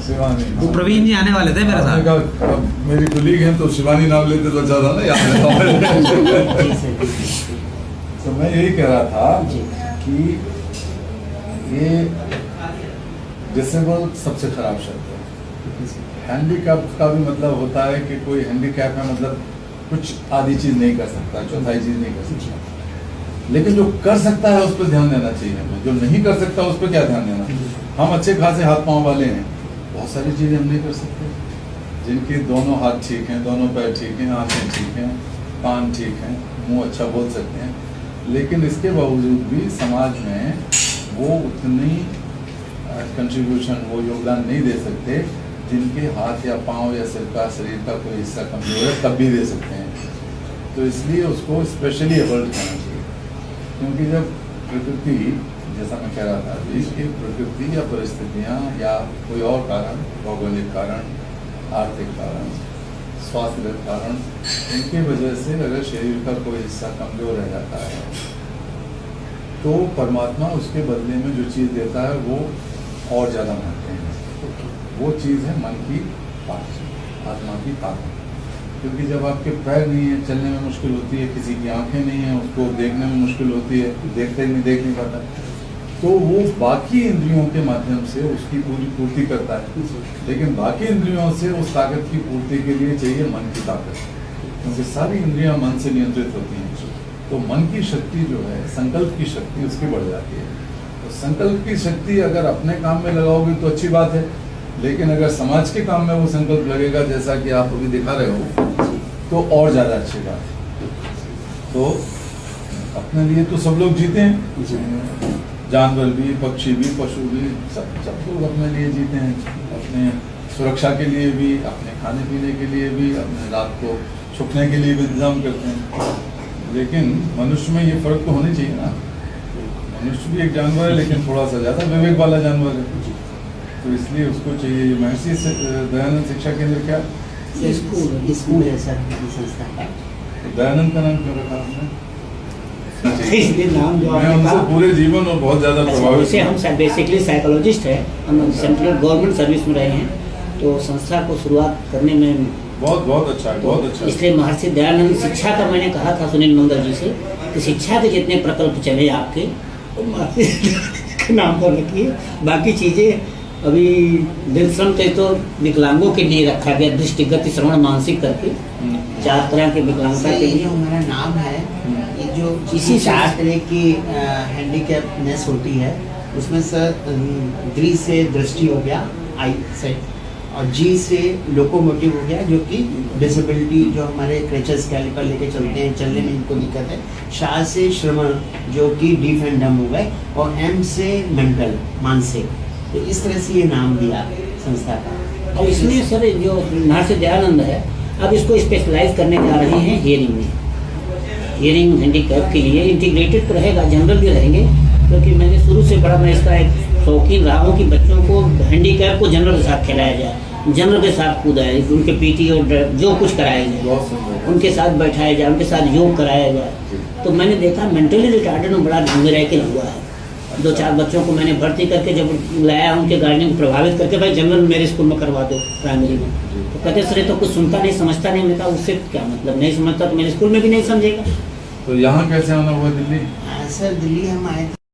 शिवानी, वो प्रवीण जी आने वाले थे मेरे साथ। अब मेरी कुलीग हैं तो शिवानी नाम लेते तो अच्छा था ना याद। तो मैं यही कह रहा था कि ये डिसेबल सबसे खराब शब्द है। हैंडीकैप का भी मतलब होता है कि कोई हैंडीकैप है, मतलब कुछ आधी चीज नहीं कर सकता, चौथाई चीज नहीं कर सकता। लेकिन जो कर सकता है उस पर ध्यान देना चाहिए हमें, जो नहीं कर सकता उस पर क्या ध्यान देना। हम अच्छे खासे हाथ पांव वाले हैं, बहुत सारी चीजें हम नहीं कर सकते। जिनके दोनों हाथ ठीक हैं, दोनों पैर ठीक हैं, आंखें ठीक हैं, कान ठीक हैं, मुंह अच्छा बोल सकते हैं, लेकिन इसके बावजूद भी समाज में वो उतनी कंट्रीब्यूशन, वो योगदान नहीं दे सकते जिनके हाथ या पाँव या सिर का, शरीर का कोई हिस्सा कमजोर है तब भी दे सकते हैं। तो इसलिए उसको स्पेशली अवॉइड करना चाहिए, क्योंकि जब प्रकृति, जैसा मैं कह रहा था अभी, कि प्रकृति या परिस्थितियाँ या कोई और कारण, भौगोलिक कारण, आर्थिक कारण, स्वास्थ्य कारण, इनकी वजह से अगर शरीर का कोई हिस्सा कमजोर रह जाता है तो परमात्मा उसके बदले में जो चीज़ देता है वो और ज़्यादा मानते हैं। वो चीज़ है मन की ताकत, आत्मा की ताकत। क्योंकि जब आपके पैर नहीं है, चलने में मुश्किल होती है, किसी की आंखें नहीं है, उसको देखने में मुश्किल होती है, देख नहीं पाता, तो वो बाकी इंद्रियों के माध्यम से उसकी पूरी पूर्ति करता है। लेकिन बाकी इंद्रियों से उस ताकत की पूर्ति के लिए चाहिए मन की ताकत, क्योंकि सारी इंद्रियां मन से नियंत्रित होती हैं। तो मन की शक्ति जो है, संकल्प की शक्ति उसकी बढ़ जाती है। तो संकल्प की शक्ति अगर अपने काम में लगाओगे तो अच्छी बात है, लेकिन अगर समाज के काम में वो संकल्प लगेगा, जैसा कि आप अभी दिखा रहे हो, तो और ज़्यादा अच्छी बात है। तो अपने लिए तो सब लोग जीते हैं, जानवर भी, पक्षी भी, पशु भी, सब लोग अपने लिए जीते हैं, अपने सुरक्षा के लिए भी, अपने खाने पीने के लिए भी, अपने रात को छुपने के लिए भी इंतजाम करते हैं। लेकिन मनुष्य में ये फर्क तो होना चाहिए ना, मनुष्य भी एक जानवर है, लेकिन थोड़ा सा ज़्यादा विवेक वाला जानवर है। तो इसलिए उसको चाहिए। महर्षि दयानंद शिक्षा केंद्र क्या स्कूल है सर, संस्था है। तो दयानंद का नाम क्यों रखा आपने? इसलिए नाम जो मैं उनसे पूरे जीवन और बहुत ज़्यादा प्रभावित हूँ। हम बेसिकली साइकोलॉजिस्ट हैं, हम सेंट्रल गवर्नमेंट सर्विस में रहे हैं, तो संस्था को शुरुआत करने में बहुत अच्छा है, बहुत अच्छा। इसलिए महर्षि दयानंद शिक्षा का मैंने कहा था सुनील मंगल जी से कि शिक्षा के जितने प्रकल्प चले आपके, तो महर्षि के नाम पर रखिए। बाकी चीज़ें अभी दिलश्रम तो विकलांगों के लिए रखा गया, दृष्टिगत, श्रवण, मानसिक करके 4 तरह के विकलांगता के लिए हमारा नाम है। ये जो इसी 4 तरह की हैंडीकैपनेस होती है, उसमें सर दृ से दृष्टि हो गया, आई से, और जी से लोकोमोटिव हो गया, जो कि डिसेबिलिटी, जो हमारे क्रेचेस कैलिपर लेके चलते हैं, चलने में इनको दिक्कत है। शा से श्रवण, जो कि डीफ एंड डम हो गए, और एम से मेंटल, मानसिक। तो इस तरह से ये नाम दिया संस्था का। और इसमें सर जो महर्षि दयानंद है, अब इसको स्पेशलाइज करने जा रहे हैं हियरिंग में। हियरिंग हैंडीकैप के लिए इंटीग्रेटेड तो रहेगा, जनरल भी रहेंगे, क्योंकि मैंने शुरू से बड़ा मैं इसका एक शौकीन रहा हूँ कि बच्चों को हैंडीकैप को जनरल के साथ खिलाया जाए, जनरल के साथ कूदाया जाए, उनके पीटी और जो कुछ कराया जाए, उनके साथ बैठाया जाए, उनके साथ योग कराया जाए। तो मैंने देखा मेंटली रिटार्डेड में बड़ा मिरेकल हुआ है। 2-4 बच्चों को मैंने भर्ती करके जब लाया, उनके गार्जियन को प्रभावित करके, भाई जनरल मेरे स्कूल में करवा दो, प्राइमरी में। तो कहते सर तो कुछ सुनता नहीं, समझता नहीं। मैं कहा उससे क्या मतलब, नहीं समझता तो मेरे स्कूल में भी नहीं समझेगा। तो यहाँ कैसे आना हुआ दिल्ली? सर दिल्ली हम आए थे।